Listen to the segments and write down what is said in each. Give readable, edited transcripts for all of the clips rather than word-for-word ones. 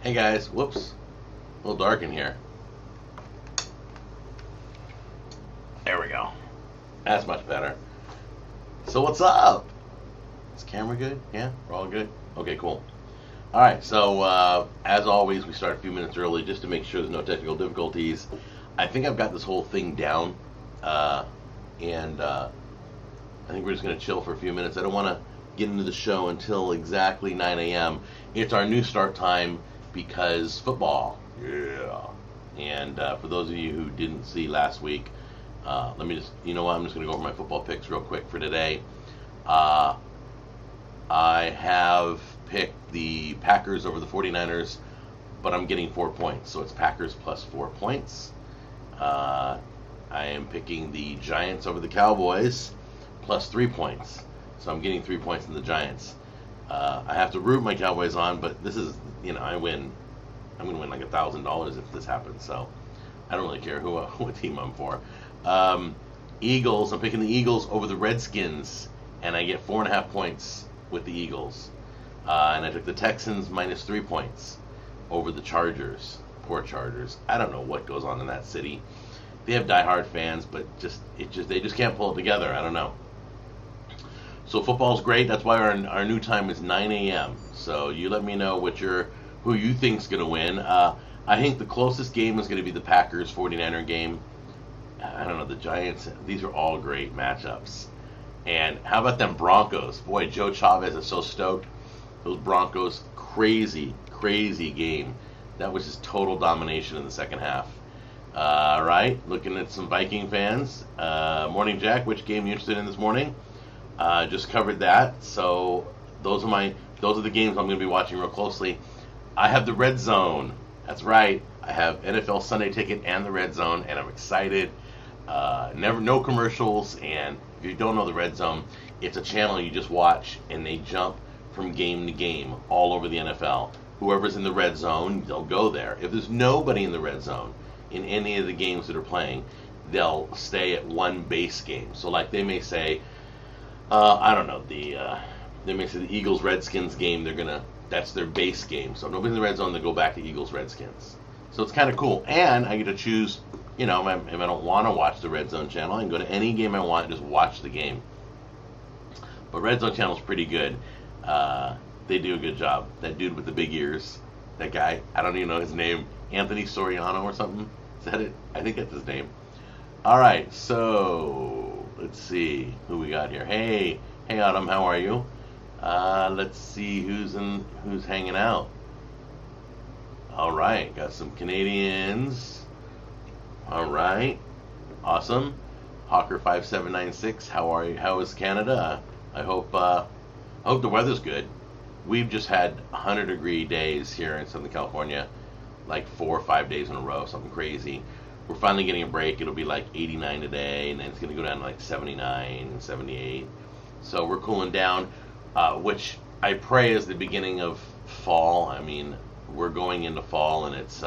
Hey guys, whoops, a little dark in here. There we go. That's much better. So what's up? Is camera good? Yeah, we're all good? Okay, cool. Alright, so as always, we start a few minutes early just to make sure there's no technical difficulties. I think I've got this whole thing down, and I think we're just going to chill for a few minutes. I don't want to get into the show until exactly 9 a.m. It's our new start time because football. Yeah. And for those of you who didn't see last week, let me just, you know what, I'm just going to go over my football picks real quick for today. I have picked the Packers over the 49ers, but I'm getting 4 points, so it's Packers plus 4 points. I am picking the Giants over the Cowboys plus 3 points, so I'm getting 3 points in the Giants. I have to root my Cowboys on, but this is, I win. I'm going to win like $1,000 if this happens, so I don't really care what team I'm for. Eagles, I'm picking the Eagles over the Redskins, and I get 4.5 points with the Eagles. And I took the Texans minus 3 points over the Chargers. Poor Chargers. I don't know what goes on in that city. They have diehard fans, but they just can't pull it together. I don't know. So football's great. That's why our new time is 9 a.m. So you let me know who you think's going to win. I think the closest game is going to be the Packers 49er game. I don't know, the Giants. These are all great matchups. And how about them Broncos? Boy, Joe Chavez is so stoked. Those Broncos, crazy game. That was just total domination in the second half. Right, looking at some Viking fans. Morning, Jack. Which game are you interested in this morning? Just covered that. So those are the games I'm going to be watching real closely. I have the Red Zone. That's right. I have NFL Sunday Ticket and the Red Zone, and I'm excited. No commercials, and if you don't know the Red Zone, it's a channel you just watch, and they jump from game to game all over the NFL. Whoever's in the Red Zone, they'll go there. If there's nobody in the Red Zone in any of the games that are playing, they'll stay at one base game. So like they may say, I don't know, they may say the Eagles Redskins game, that's their base game. So if nobody's in the Red Zone, they go back to Eagles Redskins. So it's kind of cool. And I get to choose, if I don't want to watch the Red Zone channel, I can go to any game I want and just watch the game. But Red Zone channel's pretty good. They do a good job. That dude with the big ears, that guy, I don't even know his name, Anthony Soriano or something. Is that it? I think that's his name. All right, so let's see who we got here. Hey Autumn, how are you? Let's see who's hanging out. All right, got some Canadians. All right, awesome. Hawker5796, how are you? How is Canada? I hope the weather's good. We've just had 100-degree days here in Southern California, like 4 or 5 days in a row, something crazy. We're finally getting a break. It'll be like 89 today, and then it's going to go down to like 79 and 78. So we're cooling down, which I pray is the beginning of fall. I mean, we're going into fall, and it's,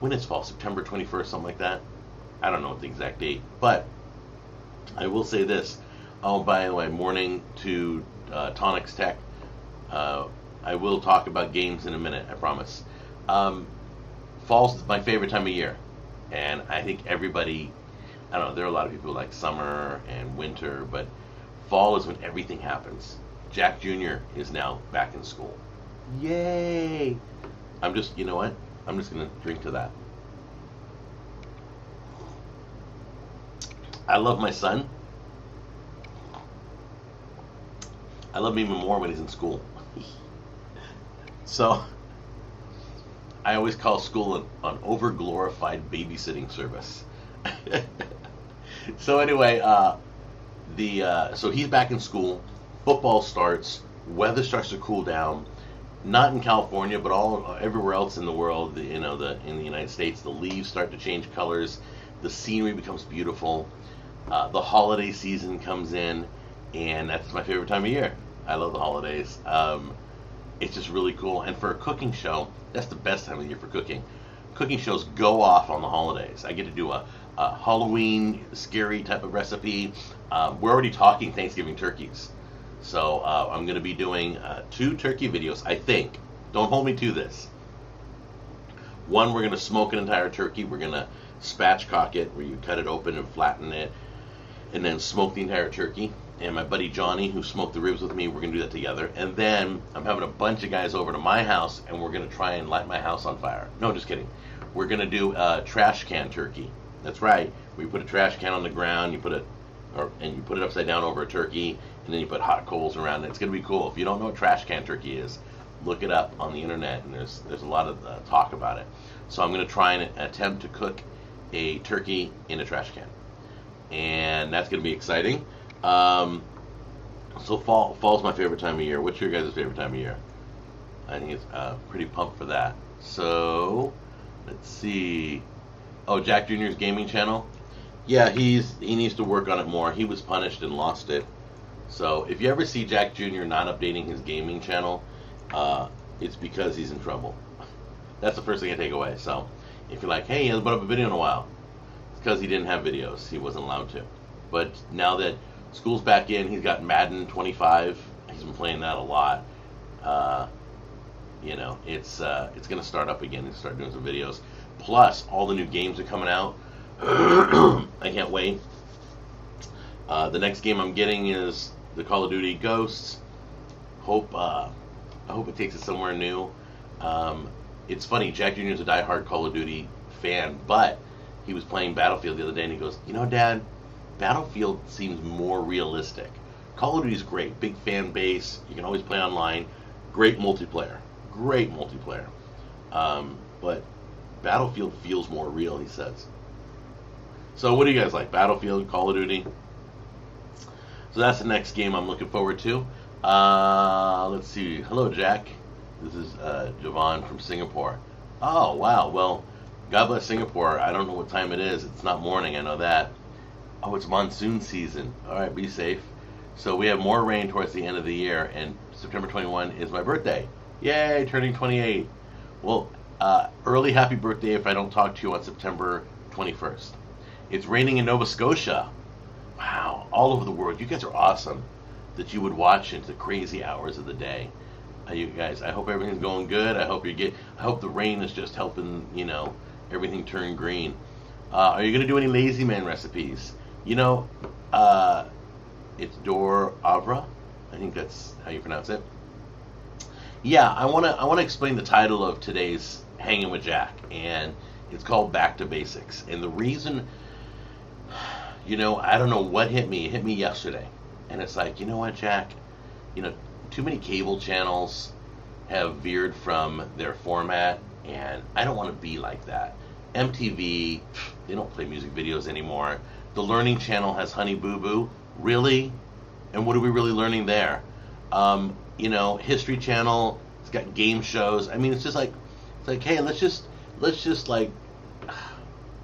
when is fall? September 21st, something like that? I don't know what the exact date, but I will say this. Oh, by the way, morning to Tonics Tech. I will talk about games in a minute, I promise. Fall's my favorite time of year, and I think everybody, I don't know, there are a lot of people who like summer and winter, but fall is when everything happens. Jack Jr. is now back in school. Yay! You know what? I'm just going to drink to that. I love my son. I love him even more when he's in school. So, I always call school an over-glorified babysitting service. So anyway, so he's back in school. Football starts. Weather starts to cool down. Not in California, but everywhere else in the world. In the United States, the leaves start to change colors. The scenery becomes beautiful. The holiday season comes in, and that's my favorite time of year. I love the holidays. It's just really cool. And for a cooking show, that's the best time of year for cooking. Cooking shows go off on the holidays. I get to do a Halloween scary type of recipe. We're already talking Thanksgiving turkeys. So I'm going to be doing 2 turkey videos, I think. Don't hold me to this. One, we're going to smoke an entire turkey. We're going to spatchcock it, where you cut it open and flatten it, and then smoke the entire turkey. And my buddy Johnny, who smoked the ribs with me, we're going to do that together. And then I'm having a bunch of guys over to my house, and we're going to try and light my house on fire. No, just kidding. We're going to do a trash can turkey. That's right. We put a trash can on the ground, you put it upside down over a turkey, and then you put hot coals around it. It's going to be cool. If you don't know what trash can turkey is, look it up on the internet, and there's a lot of talk about it. So I'm going to try and attempt to cook a turkey in a trash can, and that's going to be exciting. So fall's my favorite time of year. What's your guys' favorite time of year? I think it's pretty pumped for that. So let's see. Oh, Jack Jr.'s gaming channel. Yeah, he needs to work on it more. He was punished and lost it. So if you ever see Jack Jr. not updating his gaming channel, it's because he's in trouble. That's the first thing I take away. So if you're like, hey, he hasn't put up a video in a while, it's because he didn't have videos. He wasn't allowed to. But now that school's back in, he's got Madden 25. He's been playing that a lot. It's going to start up again and start doing some videos. Plus, all the new games are coming out. I can't wait. The next game I'm getting is the Call of Duty Ghosts. I hope it takes us somewhere new. It's funny, Jack Jr. is a diehard Call of Duty fan, but he was playing Battlefield the other day, and he goes, Dad, Battlefield seems more realistic. Call of Duty is great, big fan base, you can always play online, great multiplayer. But Battlefield feels more real, he says. So what do you guys like, Battlefield, Call of Duty? So that's the next game I'm looking forward to. Let's see. Hello, Jack. This is Javon from Singapore. Oh, wow. Well, God bless Singapore. I don't know what time it is. It's not morning, I know that. Oh, it's monsoon season. All right, be safe. So we have more rain towards the end of the year, and September 21 is my birthday. Yay, turning 28. Well, early happy birthday if I don't talk to you on September 21st. It's raining in Nova Scotia. Wow, all over the world. You guys are awesome that you would watch into the crazy hours of the day. You guys, I hope everything's going good. I hope the rain is just helping, everything turn green. Are you going to do any Lazy Man recipes? It's Dor Avra. I think that's how you pronounce it. Yeah, I want to explain the title of today's Hanging with Jack, and it's called Back to Basics. And the reason, I don't know what hit me. It hit me yesterday. And it's like, you know what, Jack? Too many cable channels have veered from their format, and I don't want to be like that. MTV, they don't play music videos anymore. The Learning Channel has Honey Boo Boo. Really? And what are we really learning there? History Channel, it's got game shows. I mean, it's like, hey, let's just like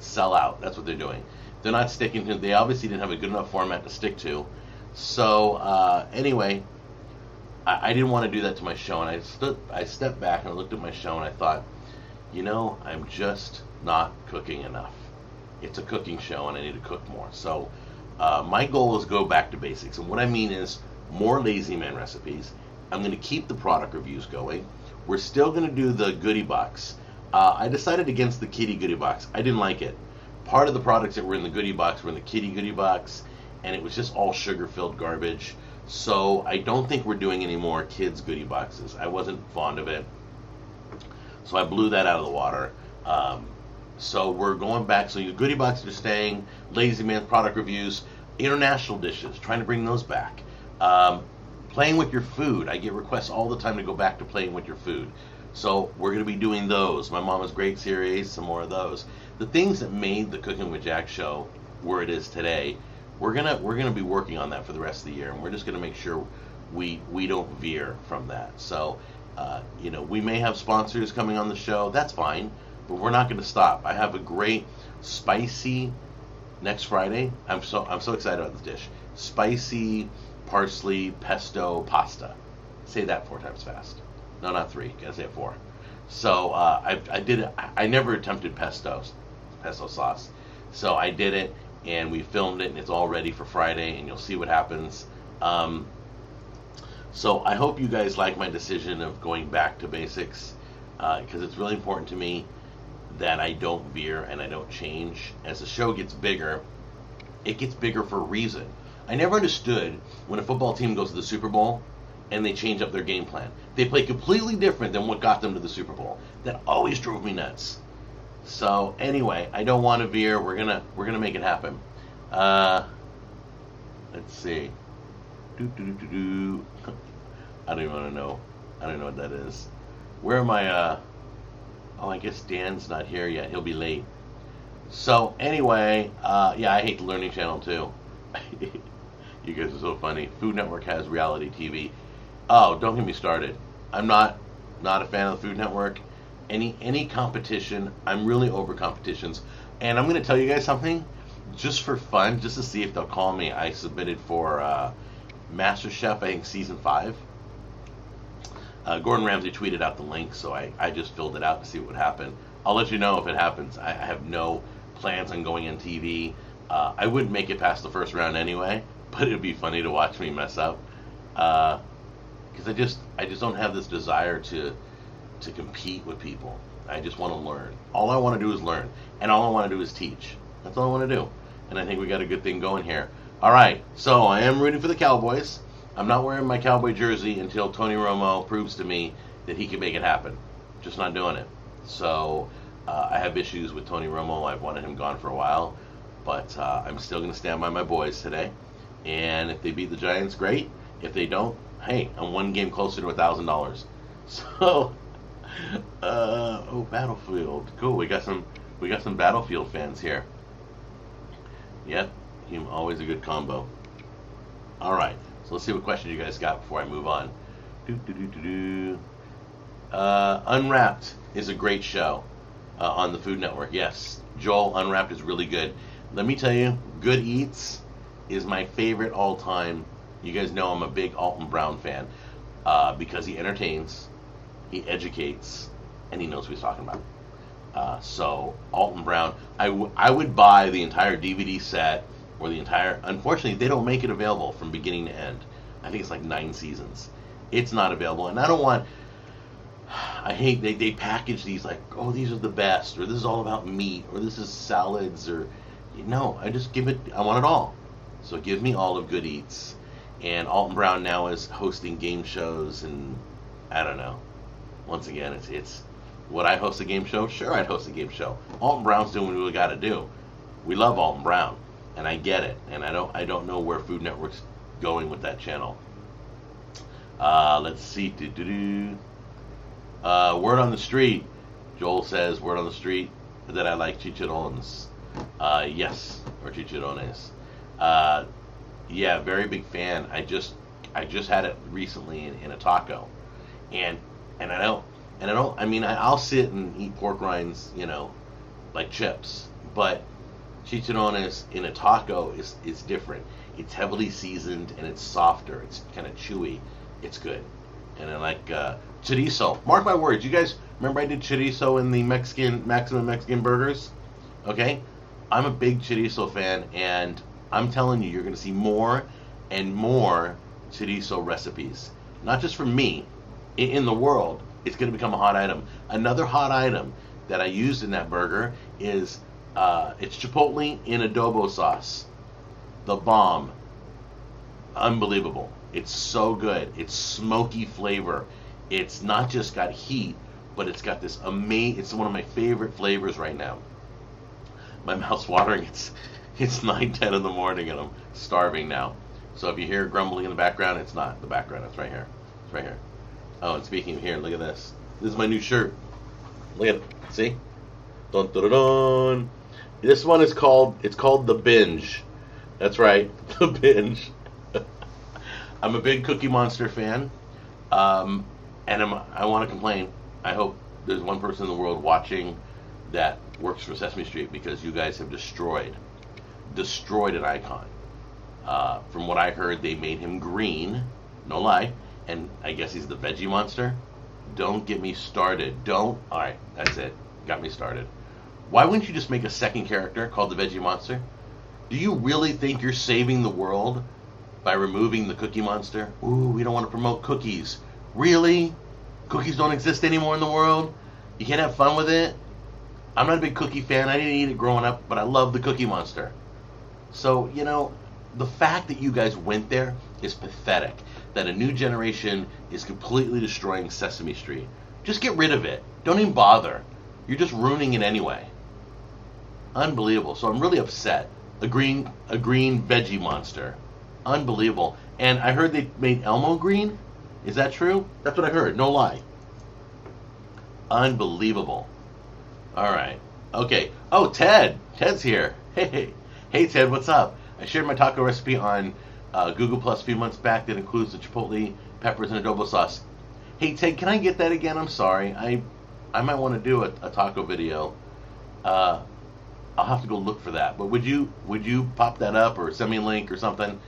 sell out. That's what they're doing. They're not sticking to. They obviously didn't have a good enough format to stick to. So anyway, I didn't want to do that to my show, and I stepped back and I looked at my show and I thought, I'm just not cooking enough. It's a cooking show and I need to cook more. So my goal is go back to basics, and what I mean is more Lazy Man recipes. I'm going to keep the product reviews going. We're still going to do the goodie box. I decided against the kitty goodie box. I didn't like it. Part of the products that were in the goodie box were in the kitty goodie box, and it was just all sugar-filled garbage. So I don't think we're doing any more kids goodie boxes. I wasn't fond of it, so I blew that out of the water. So we're going back. So your goodie boxes are staying. Lazy Man product reviews, international dishes, trying to bring those back. Playing with your food. I get requests all the time to go back to playing with your food. So we're going to be doing those. My Mama's Great series, some more of those. The things that made the Cooking with Jack show where it is today, we're gonna be working on that for the rest of the year, and we're just gonna make sure we don't veer from that. So we may have sponsors coming on the show. That's fine, but we're not going to stop. I have a great spicy next Friday. I'm so excited about this dish. Spicy parsley pesto pasta. Say that 4 times fast. No, not 3. Gotta say it 4. So I did it. I never attempted pesto sauce. So I did it, and we filmed it, and it's all ready for Friday, and you'll see what happens. So I hope you guys like my decision of going back to basics, because it's really important to me. that I don't veer and I don't change. As the show gets bigger, it gets bigger for a reason. I never understood when a football team goes to the Super Bowl and they change up their game plan. They play completely different than what got them to the Super Bowl. That always drove me nuts. So anyway, I don't want to veer. We're gonna make it happen. Let's see. I don't even want to know. I don't know what that is. Where am I? Oh, I guess Dan's not here yet. He'll be late. So anyway, yeah, I hate the Learning Channel too. You guys are so funny. Food Network has reality TV. Oh, don't get me started. I'm not a fan of the Food Network. Any competition, I'm really over competitions. And I'm going to tell you guys something, just for fun, just to see if they'll call me. I submitted for MasterChef, I think season 5. Gordon Ramsay tweeted out the link, so I just filled it out to see what would happen. I'll let you know if it happens. I have no plans on going on TV. I wouldn't make it past the first round anyway, but it'd be funny to watch me mess up. Because I just don't have this desire to compete with people. I just want to learn. All I want to do is learn, and all I want to do is teach. That's all I want to do. And I think we got a good thing going here. All right, so I am rooting for the Cowboys. I'm not wearing my Cowboy jersey until Tony Romo proves to me that he can make it happen. Just not doing it. So I have issues with Tony Romo. I've wanted him gone for a while, but I'm still going to stand by my boys today. And if they beat the Giants, great. If they don't, hey, I'm one game closer to $1,000. So, oh, Battlefield, cool. We got some Battlefield fans here. Yep, always a good combo. All right, so let's see what questions you guys got before I move on. Unwrapped is a great show on the Food Network. Yes, Joel, Unwrapped is really good. Let me tell you, Good Eats is my favorite all-time. You guys know I'm a big Alton Brown fan because he entertains, he educates, and he knows what he's talking about. So Alton Brown, I would buy the entire DVD set or the entire. Unfortunately, they don't make it available from beginning to end. I think it's like 9 seasons. It's not available, and I don't want. I hate they package these like, oh, these are the best, or this is all about meat, or this is salads, or no, I just give it. I want it all. So give me all of Good Eats. And Alton Brown now is hosting game shows, and I don't know. Once again, it's would I host a game show? Sure, I'd host a game show. Alton Brown's doing what we got to do. We love Alton Brown, and I get it. And I don't know where Food Network's going with that channel. Let's see. Word on the street. Joel says word on the street that I like chicharrones. Yes, or chicharrones. Yeah, very big fan. I just had it recently in a taco, and I mean I'll sit and eat pork rinds, like chips, but chicharrones in a taco is different. It's heavily seasoned and it's softer. It's kind of chewy. It's good, and I like chorizo. Mark my words. You guys remember I did chorizo in the Maximum Mexican burgers? Okay, I'm a big chorizo fan, and I'm telling you, you're going to see more and more chorizo recipes. Not just from me. In the world, it's going to become a hot item. Another hot item that I used in that burger is it's chipotle in adobo sauce. The bomb. Unbelievable. It's so good. It's smoky flavor. It's not just got heat, but it's got this amazing. It's one of my favorite flavors right now. My mouth's watering. It's 9:10 in the morning and I'm starving now. So if you hear grumbling in the background, it's not the background. It's right here. It's right here. Oh, and speaking of here, look at this. This is my new shirt. Look at it. See? Dun, dun, dun, dun. This one is called The Binge. That's right. The Binge. I'm a big Cookie Monster fan. And I want to complain. I hope there's one person in the world watching that works for Sesame Street, because you guys have destroyed an icon. From what I heard, they made him green, no lie, and I guess he's the Veggie Monster. Don't get me started. Alright, that's it. Got me started. Why wouldn't you just make a second character called the Veggie Monster? Do you really think you're saving the world by removing the Cookie Monster? Ooh, we don't want to promote cookies. Really? Cookies don't exist anymore in the world? You can't have fun with it? I'm not a big cookie fan. I didn't eat it growing up, but I love the Cookie Monster. So, the fact that you guys went there is pathetic. That a new generation is completely destroying Sesame Street. Just get rid of it. Don't even bother. You're just ruining it anyway. Unbelievable. So I'm really upset. A green veggie monster. Unbelievable. And I heard they made Elmo green. Is that true? That's what I heard. No lie. Unbelievable. All right. Okay. Oh, Ted. Ted's here. Hey. Hey, Ted. What's up? I shared my taco recipe on Google Plus a few months back that includes the chipotle peppers and adobo sauce. Hey, Ted, can I get that again? I'm sorry. I might want to do a taco video. I'll have to go look for that. But would you pop that up or send me a link or something?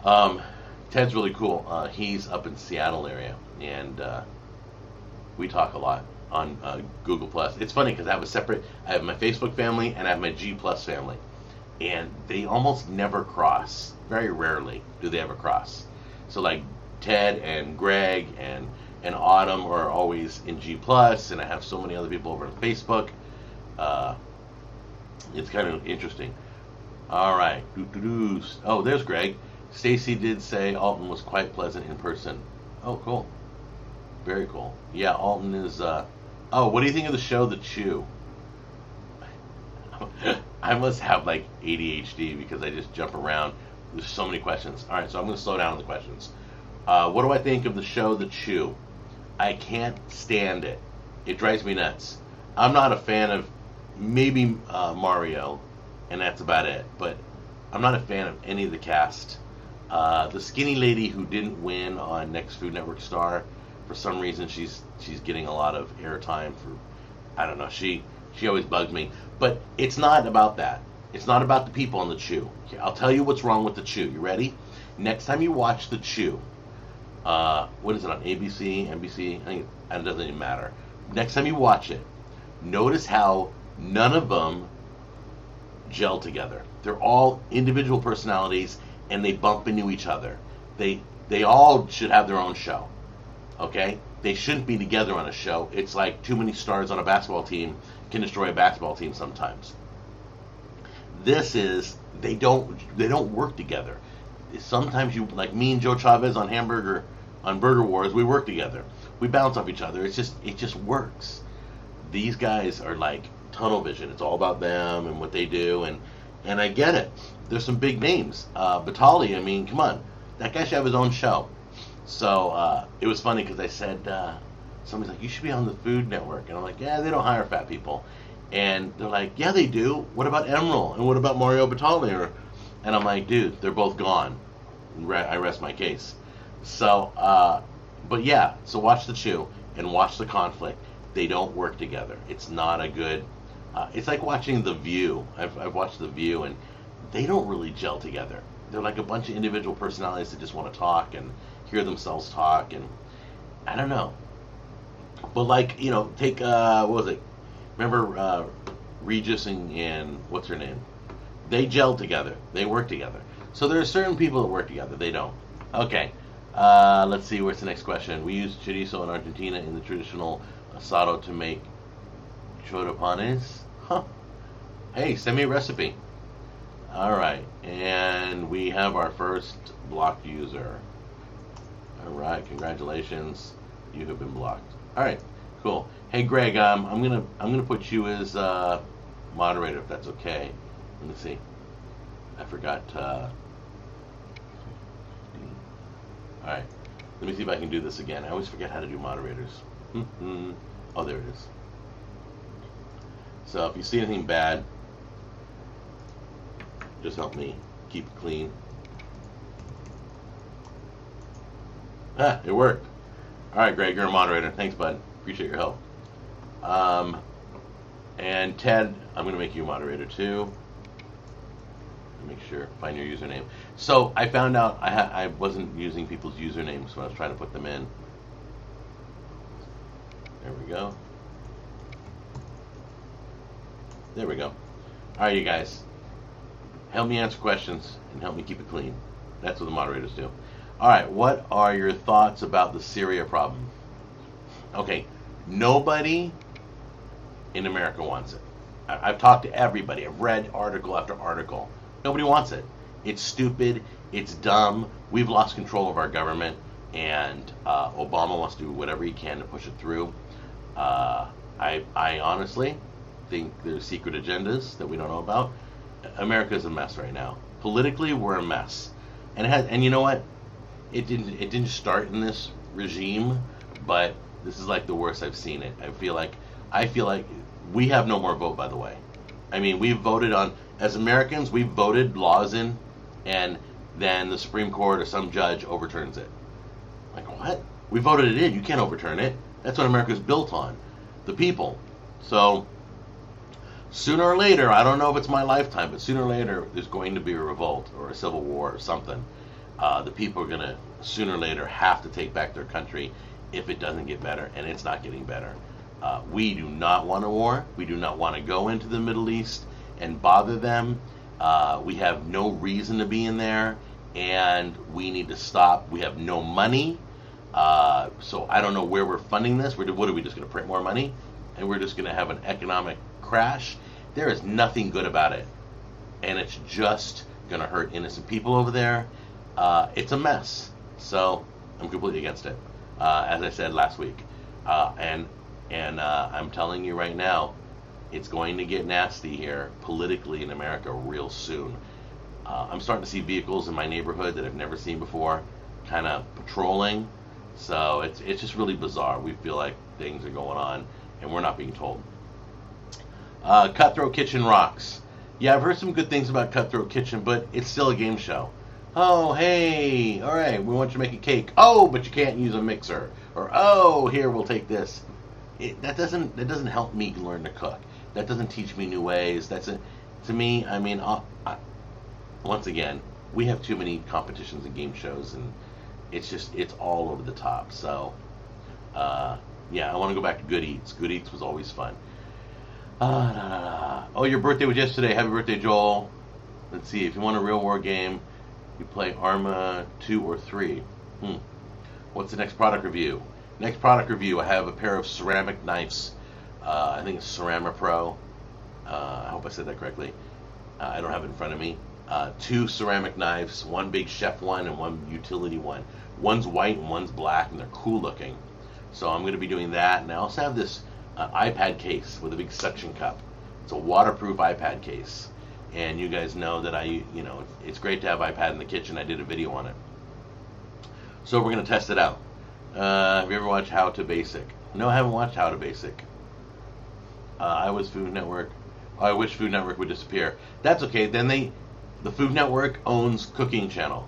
Ted's really cool. He's up in Seattle area, and we talk a lot on Google Plus. It's funny because I have my Facebook family and I have my G Plus family, and they almost never cross. Very rarely do they ever cross. So like Ted and Greg and Autumn are always in G Plus, and I have so many other people over on Facebook. It's kind of interesting. All right. Oh, there's Greg. Stacy did say Alton was quite pleasant in person. Oh, cool. Very cool. Yeah, Alton is... what do you think of the show The Chew? I must have like ADHD because I just jump around. There's so many questions. All right, so I'm going to slow down on the questions. What do I think of the show The Chew? I can't stand it. It drives me nuts. I'm not a fan of maybe Mario, and that's about it. But I'm not a fan of any of the cast. The skinny lady who didn't win on Next Food Network Star, for some reason she's getting a lot of airtime for, I don't know, she always bugs me. But it's not about that. It's not about the people on The Chew. Here, I'll tell you what's wrong with The Chew. You ready? Next time you watch The Chew, what is it on ABC, NBC? I think it doesn't even matter. Next time you watch it, notice how none of them gel together. They're all individual personalities, and they bump into each other. They all should have their own show. Okay? They shouldn't be together on a show. It's like too many stars on a basketball team can destroy a basketball team sometimes. This is they don't work together. Sometimes you, like me and Joe Chavez on Burger Wars, we work together. We bounce off each other. It just works. These guys are like tunnel vision. It's all about them and what they do, and I get it. There's some big names. Batali, I mean, come on. That guy should have his own show. So it was funny because I said, somebody's like, you should be on the Food Network. And I'm like, yeah, they don't hire fat people. And they're like, yeah, they do. What about Emerald? And what about Mario Batali? And I'm like, dude, they're both gone. I rest my case. So, but yeah, so watch The Chew and watch the conflict. They don't work together. It's not a good... it's like watching The View. I've watched The View, and they don't really gel together. They're like a bunch of individual personalities that just want to talk and hear themselves talk, and I don't know. But like, take, what was it? Remember Regis and what's her name? They gel together. They work together. So there are certain people that work together. They don't. Okay. Let's see. Where's the next question? We use chorizo in Argentina in the traditional asado to make choripanes. Huh. Hey, send me a recipe. All right. And we have our first blocked user. All right. Congratulations. You have been blocked. All right. Cool. Hey, Greg. I'm gonna put you as moderator if that's okay. Let me see. I forgot. All right. Let me see if I can do this again. I always forget how to do moderators. Oh, there it is. So if you see anything bad, just help me keep it clean. Ah, it worked. All right, Greg, you're a moderator. Thanks, bud. Appreciate your help. And Ted, I'm going to make you a moderator too. Make sure, find your username. So I found out I wasn't using people's usernames when I was trying to put them in. There we go. There we go. All right, you guys. Help me answer questions and help me keep it clean. That's what the moderators do. All right, what are your thoughts about the Syria problem? Okay, nobody in America wants it. I've talked to everybody. I've read article after article. Nobody wants it. It's stupid. It's dumb. We've lost control of our government, and Obama wants to do whatever he can to push it through. I honestly think there's secret agendas that we don't know about. America's a mess right now. Politically, we're a mess, and you know what? It didn't start in this regime, but this is like the worst I've seen it. I feel like we have no more vote. By the way, I mean we've voted on, as Americans, we've voted laws in, and then the Supreme Court or some judge overturns it. Like, what? We voted it in. You can't overturn it. That's what America's built on, the people. So sooner or later, I don't know if it's my lifetime, but sooner or later there's going to be a revolt or a civil war or something. The people are going to sooner or later have to take back their country if it doesn't get better, and it's not getting better. We do not want a war. We do not want to go into the Middle East and bother them. We have no reason to be in there, and we need to stop. We have no money, so I don't know where we're funding this. What are we just going to print more money, and we're just going to have an economic crash? There is nothing good about it, and it's just going to hurt innocent people over there. It's a mess, so I'm completely against it, as I said last week, and I'm telling you right now, it's going to get nasty here politically in America real soon. I'm starting to see vehicles in my neighborhood that I've never seen before, kind of patrolling. So it's just really bizarre. We feel like things are going on, and we're not being told. Cutthroat Kitchen rocks. Yeah, I've heard some good things about Cutthroat Kitchen, but it's still a game show. Oh, hey, all right, we want you to make a cake. Oh, but you can't use a mixer. Or, oh, here, we'll take this. That doesn't help me learn to cook. That doesn't teach me new ways. To me, I mean, once again, we have too many competitions and game shows, and it's all over the top. So, yeah, I want to go back to Good Eats. Good Eats was always fun. Oh, your birthday was yesterday. Happy birthday, Joel. Let's see, if you want a real war game, you play Arma 2 or 3. What's the next product review? Next product review, I have a pair of ceramic knives. I think it's Cerama Pro. I hope I said that correctly. I don't have it in front of me. 2 ceramic knives, one big chef one and one utility one. One's white and one's black, and they're cool looking. So I'm going to be doing that. And I also have this iPad case with a big suction cup. It's a waterproof iPad case. And you guys know that it's great to have iPad in the kitchen. I did a video on it. So we're going to test it out. Have you ever watched How to Basic? No, I haven't watched How to Basic. I wish Food Network would disappear. That's okay. Then the Food Network owns Cooking Channel.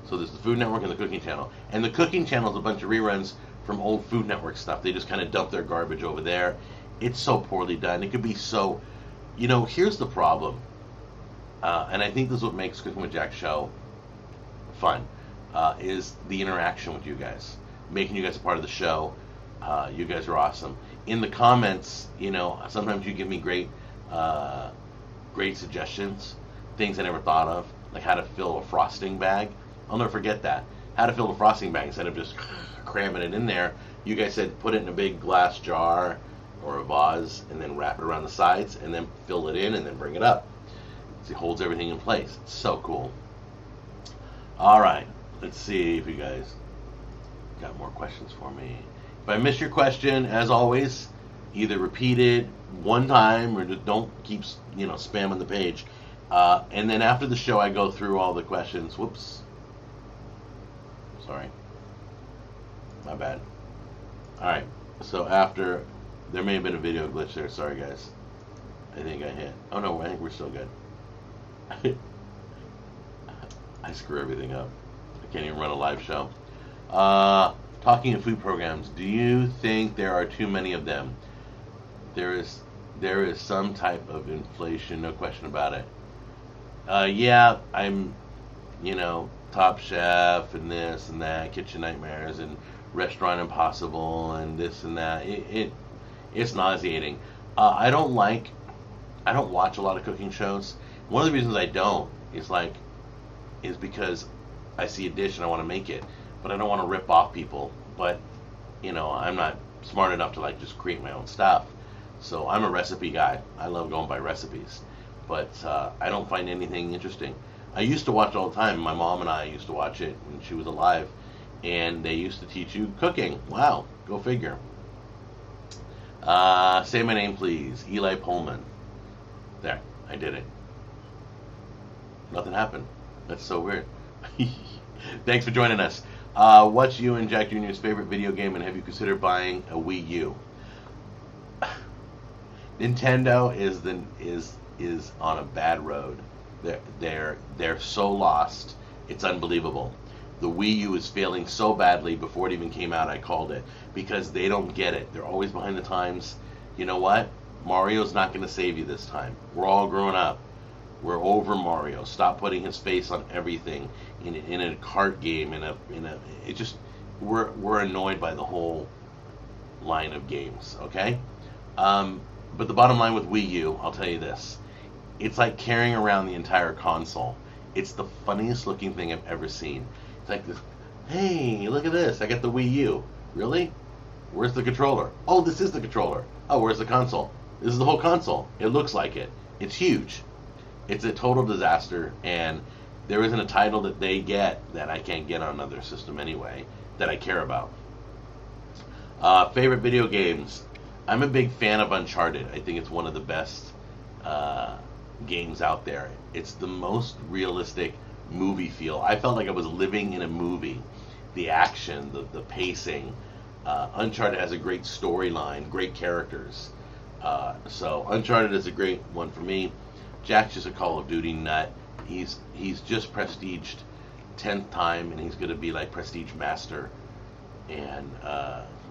So there's the Food Network and the Cooking Channel. And the Cooking Channel is a bunch of reruns from old Food Network stuff. They just kind of dump their garbage over there. It's so poorly done. It could be so... here's the problem. And I think this is what makes Cooking with Jack show fun, is the interaction with you guys. Making you guys a part of the show. You guys are awesome. In the comments, sometimes you give me great suggestions, things I never thought of, like how to fill a frosting bag. I'll never forget that. How to fill a frosting bag instead of just cramming it in there. You guys said put it in a big glass jar or a vase and then wrap it around the sides and then fill it in and then bring it up. It holds everything in place. It's so cool. All right, let's see if you guys got more questions for me. If I missed your question, as always, either repeat it one time or just don't keep spamming the page. And then after the show, I go through all the questions. Whoops. Sorry. My bad. All right. So after, there may have been a video glitch there. Sorry, guys. I think I hit. Oh no, I think we're still good. I screw everything up. I can't even run a live show. Talking of food programs, do you think there are too many of them? There is some type of inflation, no question about it. Yeah, I'm, Top Chef and this and that, Kitchen Nightmares and Restaurant Impossible and this and that. It's nauseating. I don't watch a lot of cooking shows. One of the reasons I don't is because I see a dish and I want to make it, but I don't want to rip off people. But I'm not smart enough to just create my own stuff. So I'm a recipe guy. I love going by recipes, but I don't find anything interesting. I used to watch all the time. My mom and I used to watch it when she was alive, and they used to teach you cooking. Wow, go figure. Say my name, please. Eli Pullman. There, I did it. Nothing happened. That's so weird. Thanks for joining us. What's you and Jack Jr.'s favorite video game, and have you considered buying a Wii U? Nintendo is on a bad road. They're so lost. It's unbelievable. The Wii U is failing so badly. Before it even came out, I called it, because they don't get it. They're always behind the times. You know what? Mario's not going to save you this time. We're all grown up. We're over Mario. Stop putting his face on everything in a kart game. We're annoyed by the whole line of games. Okay. But the bottom line with Wii U, I'll tell you this: it's like carrying around the entire console. It's the funniest looking thing I've ever seen. It's like this. Hey, look at this! I got the Wii U. Really? Where's the controller? Oh, this is the controller. Oh, where's the console? This is the whole console. It looks like it. It's huge. It's a total disaster, and there isn't a title that they get that I can't get on another system anyway that I care about. Favorite video games? I'm a big fan of Uncharted. I think it's one of the best games out there. It's the most realistic movie feel. I felt like I was living in a movie. The action, the pacing. Uncharted has a great storyline, great characters. So Uncharted is a great one for me. Jack's just a Call of Duty nut. He's just prestiged 10th time, and he's going to be like Prestige Master, and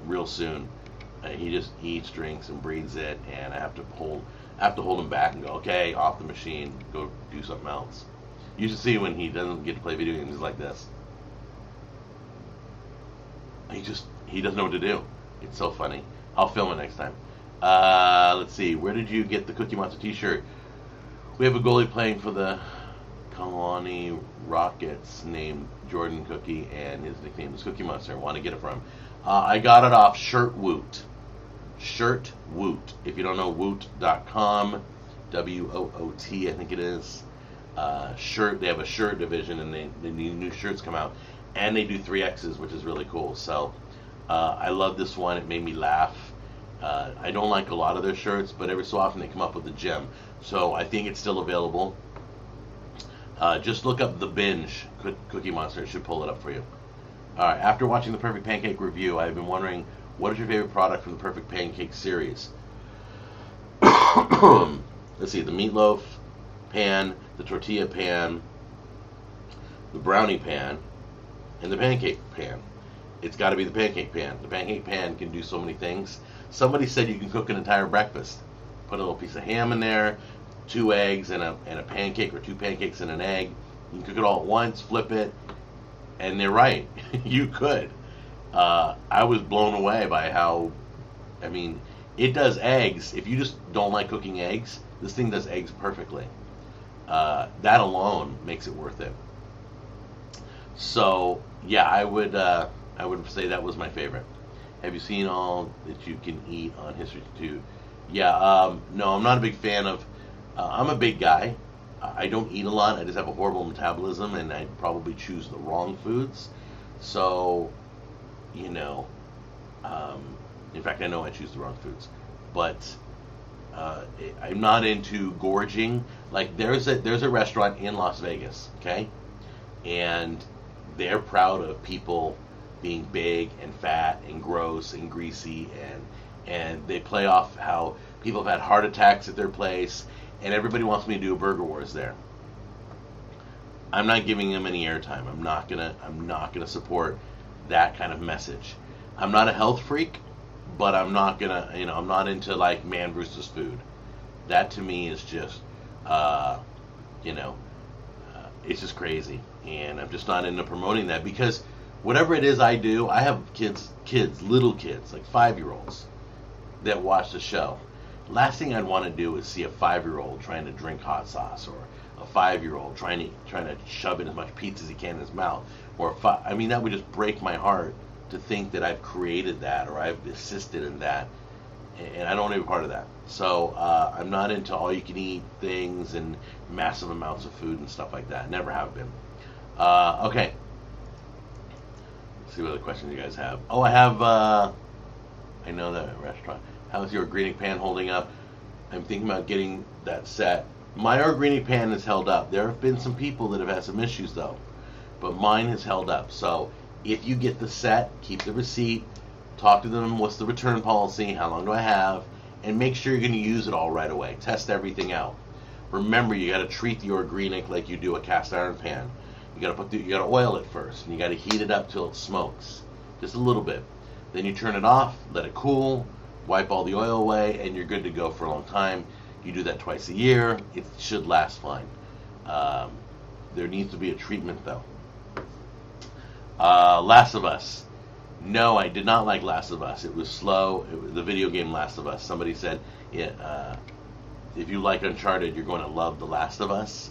real soon. He just eats, drinks, and breathes it, and I have to hold him back and go, okay, off the machine, go do something else. You should see when he doesn't get to play video games, he's like this. He doesn't know what to do. It's so funny. I'll film it next time. Let's see. Where did you get the Cookie Monster t-shirt? We have a goalie playing for the Scalfani Rockets named Jordan Cookie, and his nickname is Cookie Monster. I want to get it from. I got it off Shirt Woot. Shirt Woot. If you don't know, woot.com. WOOT, I think it is. Shirt. They have a shirt division, and they need new shirts come out, and they do 3Xs, which is really cool. So I love this one. It made me laugh. I don't like a lot of their shirts, but every so often they come up with a gem. So I think it's still available. Just look up The Binge Cookie Monster. It should pull it up for you. All right. After watching the Perfect Pancake review, I've been wondering, what is your favorite product from the Perfect Pancake series? Let's see. The meatloaf pan, the tortilla pan, the brownie pan, and the pancake pan. It's got to be the pancake pan. The pancake pan can do so many things. Somebody said you can cook an entire breakfast. Put a little piece of ham in there, 2 eggs and a pancake, or 2 pancakes and an egg. You can cook it all at once, flip it, and they're right. You could. I was blown away by how, it does eggs. If you just don't like cooking eggs, this thing does eggs perfectly. That alone makes it worth it. So, yeah, I would say that was my favorite. Have you seen all that you can eat on History 2? Yeah, no, I'm not a big fan of... I'm a big guy. I don't eat a lot. I just have a horrible metabolism, and I probably choose the wrong foods. So, in fact, I know I choose the wrong foods. But I'm not into gorging. Like, there's a restaurant in Las Vegas, okay? And they're proud of people being big and fat and gross and greasy, and they play off how people have had heart attacks at their place, and everybody wants me to do a burger wars there. I'm not giving them any airtime. I'm not gonna support that kind of message. I'm not a health freak, but I'm not gonna, I'm not into like man versus food. That to me is just, it's just crazy, and I'm just not into promoting that, because whatever it is I do, I have kids, little kids, like 5-year-olds, that watch the show. Last thing I'd want to do is see a 5-year-old trying to drink hot sauce, or a 5-year-old trying to shove in as much pizza as he can in his mouth, or that would just break my heart to think that I've created that, or I've assisted in that, and I don't want to be part of that. So I'm not into all-you-can-eat things and massive amounts of food and stuff like that. Never have been. Okay. Let's see what other questions you guys have. Oh, I have. I know that restaurant. How's your organic pan holding up? I'm thinking about getting that set. My organic pan has held up. There have been some people that have had some issues though, but mine has held up. So if you get the set, keep the receipt. Talk to them. What's the return policy? How long do I have? And make sure you're going to use it all right away. Test everything out. Remember, you got to treat the organic like you do a cast iron pan. You got to oil it first, and you got to heat it up till it smokes, just a little bit. Then you turn it off, let it cool, wipe all the oil away, and you're good to go for a long time. You do that twice a year. It should last fine. There needs to be a treatment though. Last of Us. No, I did not like Last of Us. It was slow. The video game Last of Us. Somebody said, if you like Uncharted, you're going to love The Last of Us.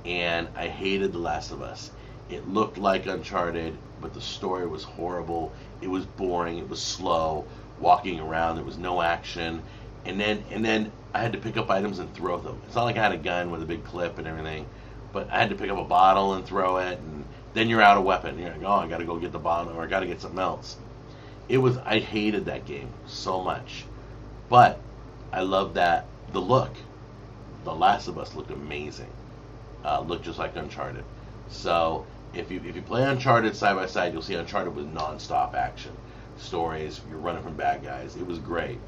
And I hated The Last of Us. It looked like Uncharted, but the story was horrible. It was boring. It was slow. Walking around, there was no action. And then I had to pick up items and throw them. It's not like I had a gun with a big clip and everything, but I had to pick up a bottle and throw it, and then you're out of weapon. You're like, oh, I got to go get the bottle, or I got to get something else. I hated that game so much, but I love the look. The Last of Us looked amazing. Looked just like Uncharted. So if you play Uncharted side by side, you'll see Uncharted with non-stop action. Stories, you're running from bad guys. It was great.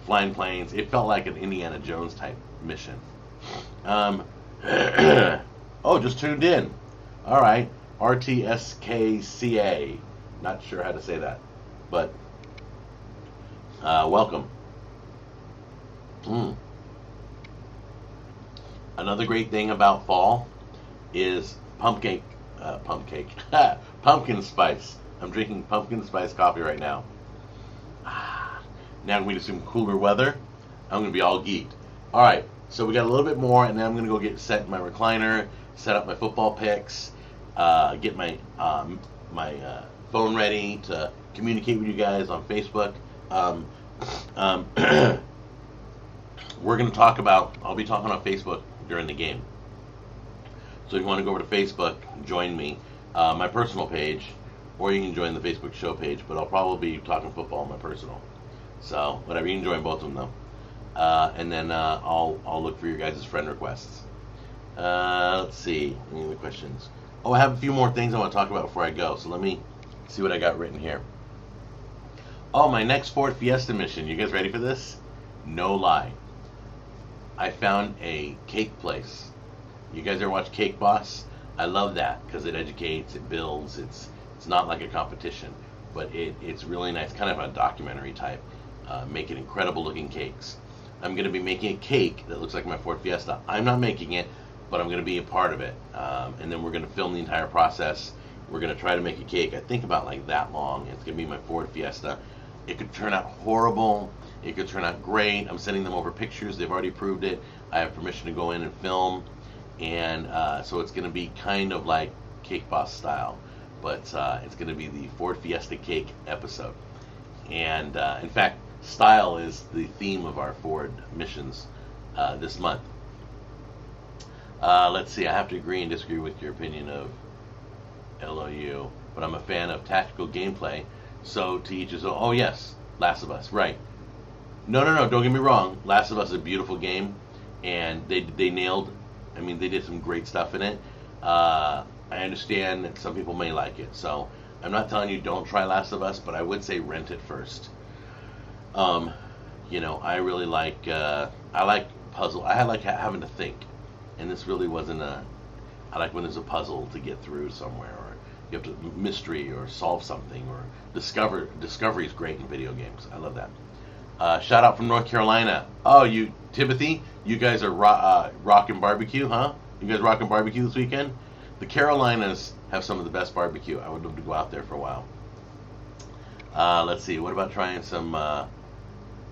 Flying planes. It felt like an Indiana Jones type mission. Oh, just tuned in. All right. RTSKCA. Not sure how to say that, but welcome. Another great thing about fall is pumpkin spice. I'm drinking pumpkin spice coffee right now. Now I'm going to some cooler weather. I'm going to be all geeked. All right, so we got a little bit more, and then I'm going to go get set my recliner, set up my football picks, get my phone ready to communicate with you guys on Facebook. We're going to talk about. I'll be talking on Facebook during the game. So if you want to go over to Facebook, join me, my personal page, or you can join the Facebook show page. But I'll probably be talking football on my personal. So whatever, you can join both of them though. And then I'll look for your guys' friend requests. Let's see, any other questions? Oh, I have a few more things I want to talk about before I go. So let me see what I got written here. Oh, my next Ford Fiesta mission. You guys ready for this? No lie. I found a cake place. You guys ever watch Cake Boss? I love that because it educates, it builds. It's not like a competition, but it's really nice, kind of a documentary type, making incredible looking cakes. I'm going to be making a cake that looks like my Ford Fiesta. I'm not making it, but I'm going to be a part of it. And then we're going to film the entire process. We're going to try to make a cake, I think about like that long. It's going to be my Ford Fiesta. It could turn out horrible. It could turn out great. I'm sending them over pictures. They've already approved it. I have permission to go in and film. And so it's going to be kind of like Cake Boss style. But it's going to be the Ford Fiesta cake episode. And in fact, style is the theme of our Ford missions this month. Let's see. I have to agree and disagree with your opinion of LOU. But I'm a fan of tactical gameplay. So to each his own. Oh, yes. Last of Us. Right. No. Don't get me wrong. Last of Us is a beautiful game. And they nailed. I mean, they did some great stuff in it. I understand that some people may like it. So I'm not telling you don't try Last of Us. But I would say rent it first. I really like. I like puzzle. I like having to think. And this really wasn't I like when there's a puzzle to get through somewhere. Or you have to mystery or solve something or discovery is great in video games. I love that. Shout out from North Carolina. Oh, Timothy, you guys are rocking barbecue, huh? You guys rocking barbecue this weekend? The Carolinas have some of the best barbecue. I would love to go out there for a while. Let's see. What about trying some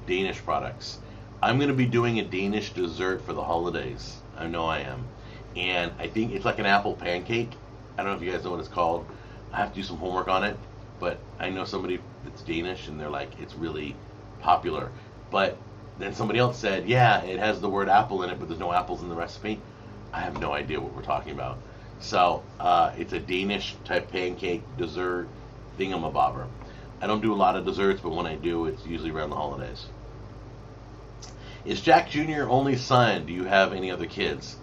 Danish products? I'm going to be doing a Danish dessert for the holidays. I know I am. And I think it's like an apple pancake. I don't know if you guys know what it's called. I have to do some homework on it. But I know somebody that's Danish, and they're like, it's really popular. But then somebody else said, yeah, it has the word apple in it, but there's no apples in the recipe. I have no idea what we're talking about. So it's a Danish type pancake dessert thingamabobber. I don't do a lot of desserts, but when I do, it's usually around the holidays. Is Jack Jr. your only son? Do you have any other kids?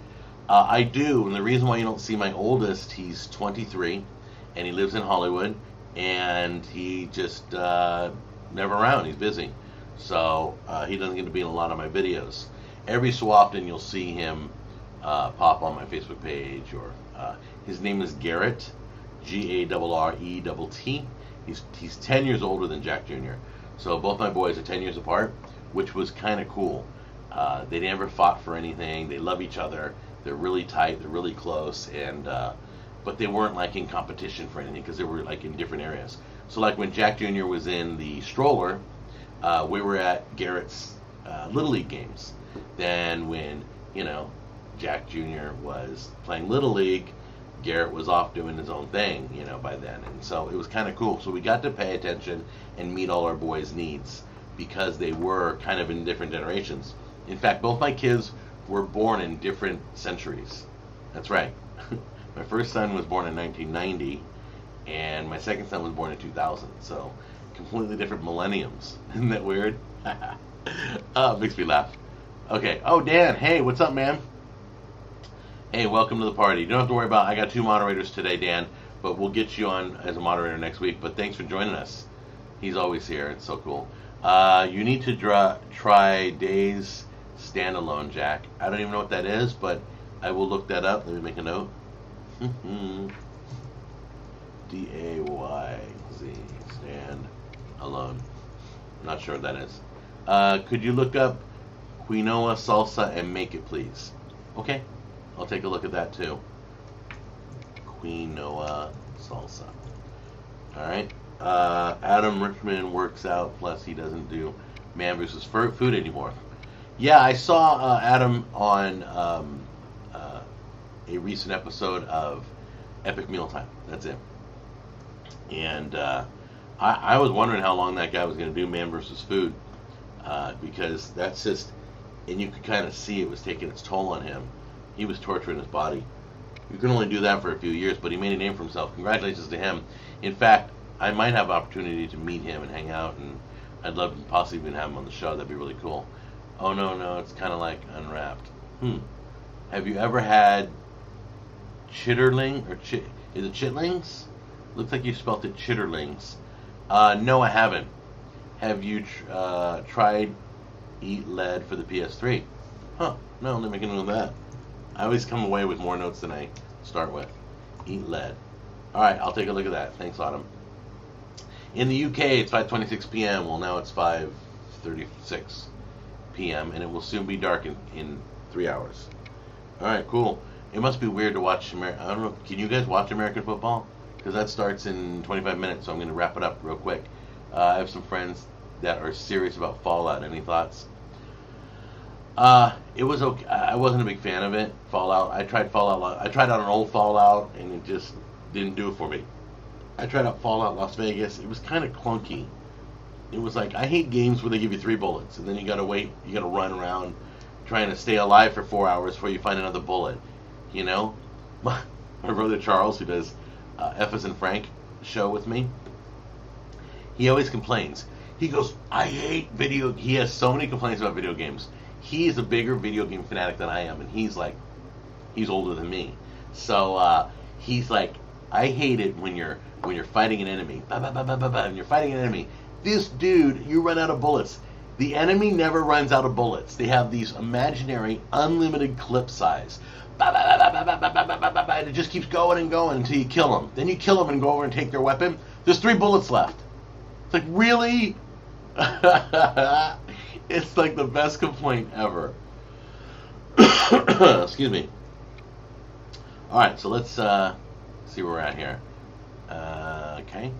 I do, and the reason why you don't see my oldest, he's 23, and he lives in Hollywood, and he just never around. He's busy. So he doesn't get to be in a lot of my videos. Every so often you'll see him pop on my Facebook page, or his name is Garrett, Garrett. He's 10 years older than Jack Jr. So both my boys are 10 years apart, which was kind of cool. They never fought for anything. They love each other. They're really tight. They're really close, and but they weren't like in competition for anything because they were like in different areas. So like when Jack Jr. was in the stroller, we were at Garrett's Little League games. Then when Jack Jr. was playing Little League, Garrett was off doing his own thing, by then. And so it was kind of cool. So we got to pay attention and meet all our boys' needs because they were kind of in different generations. In fact, both my kids were born in different centuries. That's right. My first son was born in 1990, and my second son was born in 2000. So completely different millenniums. Isn't that weird? It makes me laugh. Okay. Oh, Dan. Hey, what's up, man? Hey, welcome to the party. You don't have to worry about, I got 2 moderators today, Dan, but we'll get you on as a moderator next week. But thanks for joining us. He's always here. It's so cool. You need to try Days Standalone, Jack. I don't even know what that is, but I will look that up. Let me make a note. D-A-Y-Z, Stand Alone. I'm not sure what that is. Could you look up quinoa salsa and make it, please? Okay. I'll take a look at that too. Quinoa salsa. Alright. Adam Richmond works out, plus he doesn't do Man vs. Food anymore. Yeah, I saw Adam on a recent episode of Epic Mealtime. That's it. And I was wondering how long that guy was going to do Man vs. Food. Because that's just, and you could kind of see it was taking its toll on him. He was torturing his body. You can only do that for a few years, but he made a name for himself. Congratulations to him. In fact, I might have opportunity to meet him and hang out, and I'd love to possibly even have him on the show. That'd be really cool. Oh, no, it's kind of like unwrapped. Have you ever had chitterling, or is it chitlings? Looks like you spelled it chitterlings. No, I haven't. Have you tried Eat Lead for the PS3? No, let me make a note of that. I always come away with more notes than I start with. Eat Lead. Alright, I'll take a look at that. Thanks, Autumn. In the UK, it's 5:26 p.m. Well, now it's 5:36 p.m. and it will soon be dark in 3 hours. Alright, cool. It must be weird to watch I don't know, can you guys watch American football? Because that starts in 25 minutes, so I'm going to wrap it up real quick. I have some friends that are serious about Fallout. Any thoughts? It was okay. I wasn't a big fan of it. Fallout. I tried Fallout. I tried out an old Fallout, and it just didn't do it for me. I tried out Fallout Las Vegas. It was kind of clunky. It was like, I hate games where they give you 3 bullets, and then you gotta wait. You gotta run around trying to stay alive for 4 hours before you find another bullet. My brother Charles, who does Effis and Frank show with me, he always complains. He goes, I hate video. He has so many complaints about video games. He's a bigger video game fanatic than I am, and he's older than me. So he's like, I hate it when you're fighting an enemy, and you're fighting an enemy. This dude, you run out of bullets. The enemy never runs out of bullets. They have these imaginary, unlimited clip size. And it just keeps going and going until you kill them. Then you kill them and go over and take their weapon. There's 3 bullets left. It's like, really? It's like the best complaint ever. Excuse me. Alright, so let's see where we're at here. Okay.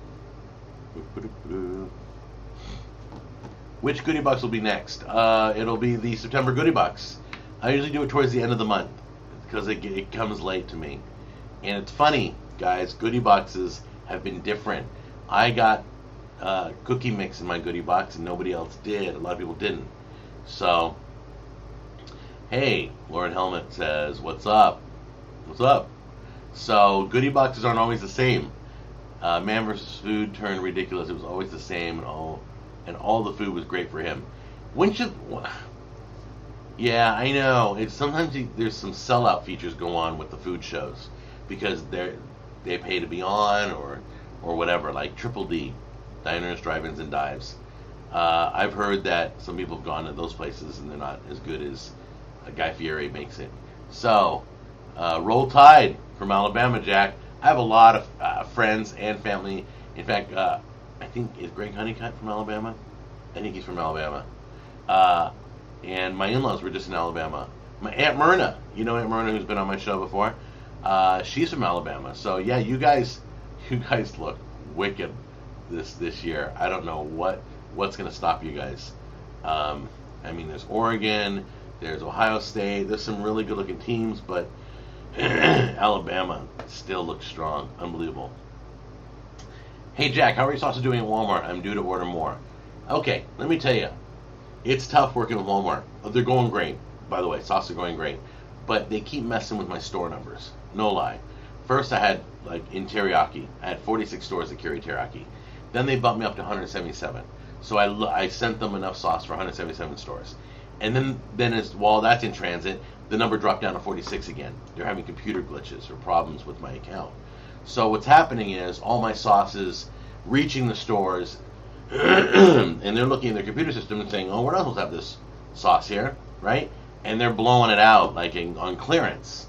Which goodie box will be next? It'll be the September goodie box. I usually do it towards the end of the month because it comes late to me. And it's funny, guys, goodie boxes have been different. I got cookie mix in my goodie box and nobody else did. A lot of people didn't. So, hey, Lauren Helmet says, what's up? What's up? So, goodie boxes aren't always the same. Man vs. Food turned ridiculous. It was always the same, and all the food was great for him. When should... Yeah, I know. Sometimes there's some sellout features go on with the food shows because they pay to be on or whatever, like Triple D, diners, drive-ins, and dives. I've heard that some people have gone to those places and they're not as good as Guy Fieri makes it. So, roll tide from Alabama, Jack. I have a lot of friends and family. In fact, I think, is Greg Honeycutt from Alabama? I think he's from Alabama. And my in-laws were just in Alabama. My Aunt Myrna, you know Aunt Myrna, who's been on my show before. She's from Alabama. So yeah, you guys look wicked this year. I don't know what's going to stop you guys. I mean, there's Oregon, there's Ohio State. There's some really good-looking teams, but Alabama still looks strong. Unbelievable. Hey Jack, how are your sauces doing at Walmart? I'm due to order more. Okay, let me tell you. It's tough working with Walmart. They're going great, by the way. Sauces are going great. But they keep messing with my store numbers. No lie. First I had, like, in teriyaki. I had 46 stores that carry teriyaki. Then they bumped me up to 177. So I sent them enough sauce for 177 stores. And then while that's in transit, the number dropped down to 46 again. They're having computer glitches or problems with my account. So what's happening is all my sauces reaching the stores and they're looking at their computer system and saying, oh, we're not supposed to have this sauce here, right? And they're blowing it out like on clearance.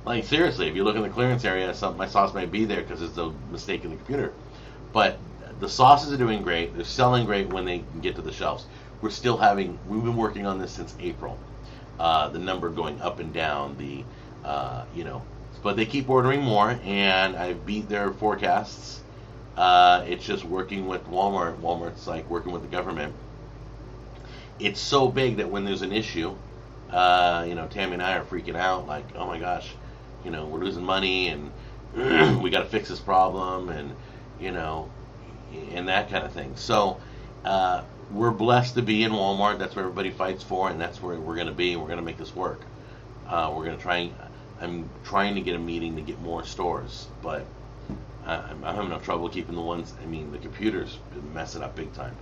Like, seriously, if you look in the clearance area, my sauce might be there because it's a mistake in the computer. But the sauces are doing great. They're selling great when they get to the shelves. We've been working on this since April. The number going up and down, but they keep ordering more, and I beat their forecasts. It's just working with Walmart. Walmart's like working with the government. It's so big that when there's an issue, Tammy and I are freaking out, like, oh my gosh, we're losing money, and we got to fix this problem, and and that kind of thing. So we're blessed to be in Walmart. That's where everybody fights for, and that's where we're going to be. We're going to make this work. We're going to try. I'm trying to get a meeting to get more stores, but I'm having enough trouble keeping the computers mess it up big time.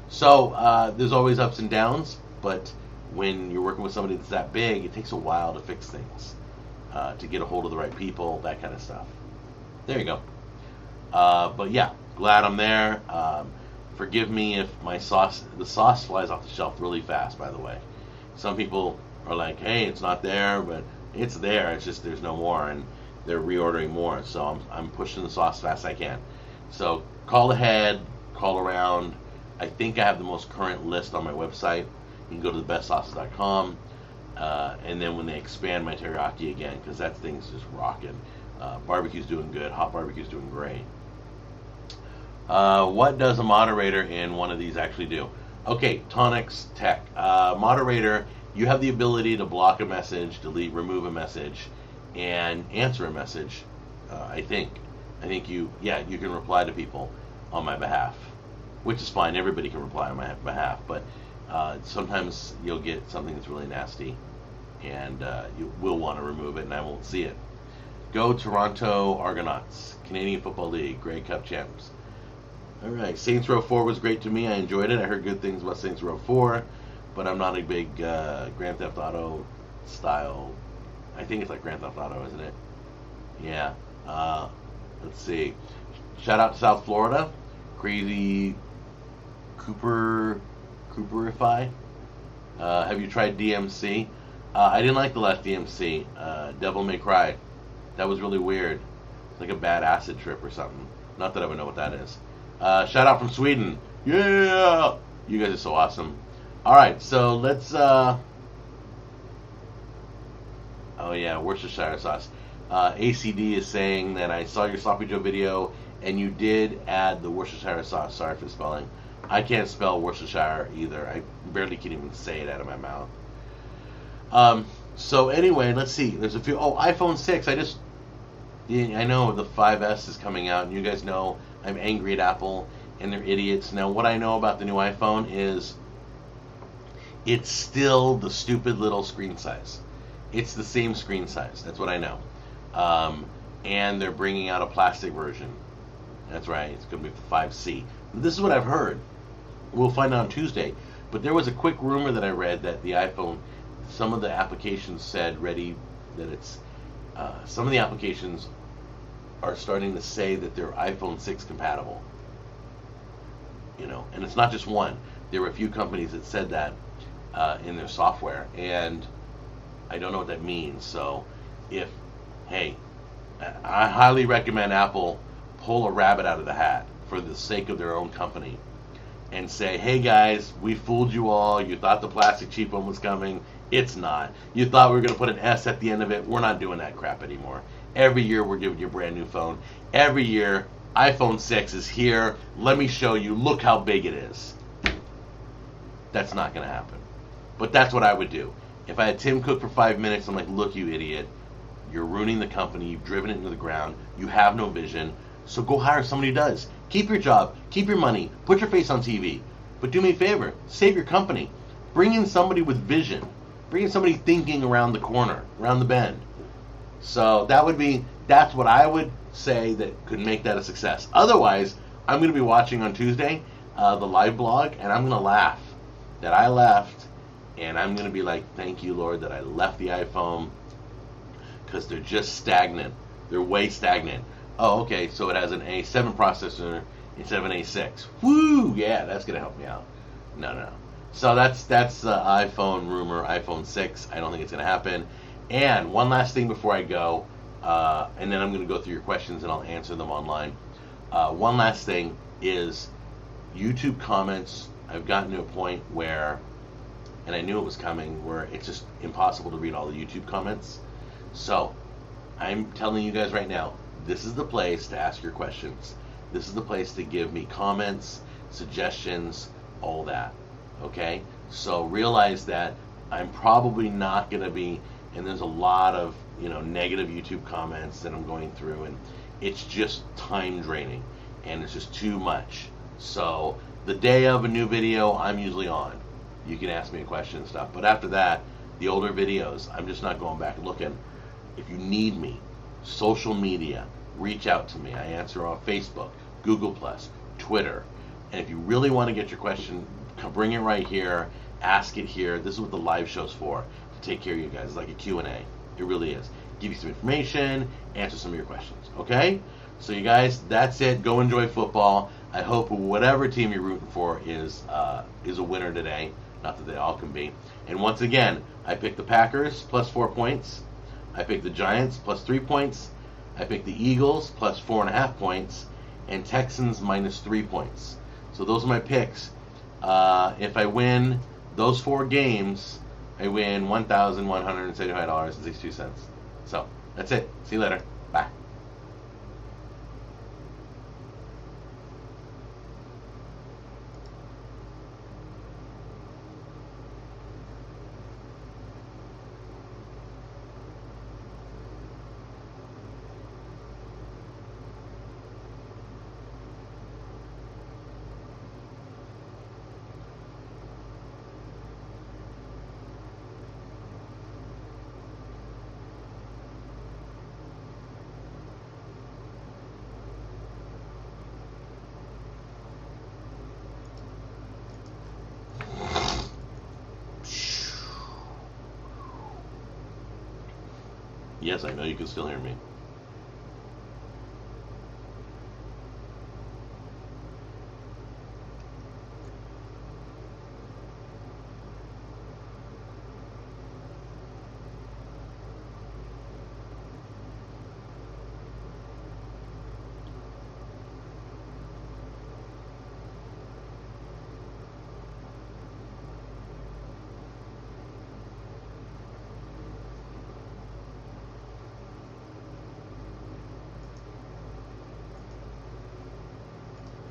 So there's always ups and downs, but when you're working with somebody that's that big, it takes a while to fix things, to get a hold of the right people, that kind of stuff. There you go. But yeah, glad I'm there. Forgive me if the sauce flies off the shelf really fast, by the way. Some people are like, hey, it's not there, but it's there. It's just there's no more, and they're reordering more. So I'm pushing the sauce as fast as I can. So call ahead, call around. I think I have the most current list on my website. You can go to thebestsauces.com, and then when they expand my teriyaki again, because that thing's just rocking. Barbecue's doing good. Hot barbecue's doing great. What does a moderator in one of these actually do? Okay, Tonics Tech. Moderator, you have the ability to block a message, delete, remove a message, and answer a message. I think you can reply to people on my behalf, which is fine. Everybody can reply on my behalf, but sometimes you'll get something that's really nasty, and you will want to remove it, and I won't see it. Go Toronto Argonauts, Canadian Football League, Grey Cup champs. All right, Saints Row 4 was great to me. I enjoyed it. I heard good things about Saints Row 4, but I'm not a big Grand Theft Auto style. I think it's like Grand Theft Auto, isn't it? Yeah. Let's see. Shout out to South Florida. Crazy Cooperify. Have you tried DMC? I didn't like the last DMC. Devil May Cry. That was really weird. Like a bad acid trip or something. Not that I would know what that is. Shout out from Sweden. Yeah! You guys are so awesome. Alright, so let's... Oh yeah, Worcestershire sauce. ACD is saying that I saw your Sloppy Joe video and you did add the Worcestershire sauce. Sorry for spelling. I can't spell Worcestershire either. I barely can even say it out of my mouth. So anyway, let's see. There's a few... Oh, iPhone 6. I know the 5S is coming out, and you guys know I'm angry at Apple, and they're idiots. Now, what I know about the new iPhone is it's still the stupid little screen size. It's the same screen size. That's what I know. And they're bringing out a plastic version. That's right. It's going to be the 5C. This is what I've heard. We'll find out on Tuesday. But there was a quick rumor that I read that the iPhone, some of the applications said ready, that it's, some of the applications are starting to say that they're iPhone 6 compatible. You know, and it's not just one. There were a few companies that said that in their software, and I don't know what that means. So, hey, I highly recommend Apple pull a rabbit out of the hat for the sake of their own company and say, hey guys, we fooled you all. You thought the plastic cheap one was coming. It's not. You thought we were going to put an S at the end of it. We're not doing that crap anymore. Every year we're giving you a brand new phone. Every year, iPhone 6 is here. Let me show you. Look how big it is. That's not going to happen. But that's what I would do. If I had Tim Cook for 5 minutes, I'm like, look, you idiot. You're ruining the company. You've driven it into the ground. You have no vision. So go hire somebody who does. Keep your job. Keep your money. Put your face on TV. But do me a favor. Save your company. Bring in somebody with vision. Bring in somebody thinking around the corner, around the bend. So that's what I would say that could make that a success. Otherwise, I'm going to be watching on Tuesday the live blog, and I'm going to laugh that I left, and I'm going to be like, thank you, Lord, that I left the iPhone, because they're just stagnant. They're way stagnant. Oh, okay, so it has an A7 processor instead of an A6. Woo! Yeah, that's going to help me out. No. So that's iPhone rumor, iPhone 6. I don't think it's going to happen. And one last thing before I go, and then I'm going to go through your questions and I'll answer them online. One last thing is YouTube comments. I've gotten to a point where, and I knew it was coming, where it's just impossible to read all the YouTube comments. So I'm telling you guys right now, this is the place to ask your questions. This is the place to give me comments, suggestions, all that. Okay? So realize that I'm probably not going to be, and there's a lot of, negative YouTube comments that I'm going through, and it's just time draining, and it's just too much. So the day of a new video, I'm usually on. You can ask me a question and stuff. But after that, the older videos, I'm just not going back and looking. If you need me, social media, reach out to me. I answer on Facebook, Google+, Twitter. And if you really want to get your question, bring it right here. Ask it here. This is what the live show's for, to take care of you guys. It's like a Q&A. It really is. Give you some information, answer some of your questions. Okay? So you guys, that's it. Go enjoy football. I hope whatever team you're rooting for is a winner today. Not that they all can be. And once again, I picked the Packers plus 4 points. I picked the Giants plus 3 points. I picked the Eagles plus 4.5 points. And Texans minus 3 points. So those are my picks. If I win those 4 games, I win $1,175.62. So that's it. See you later. Bye. Yes, I know you can still hear me.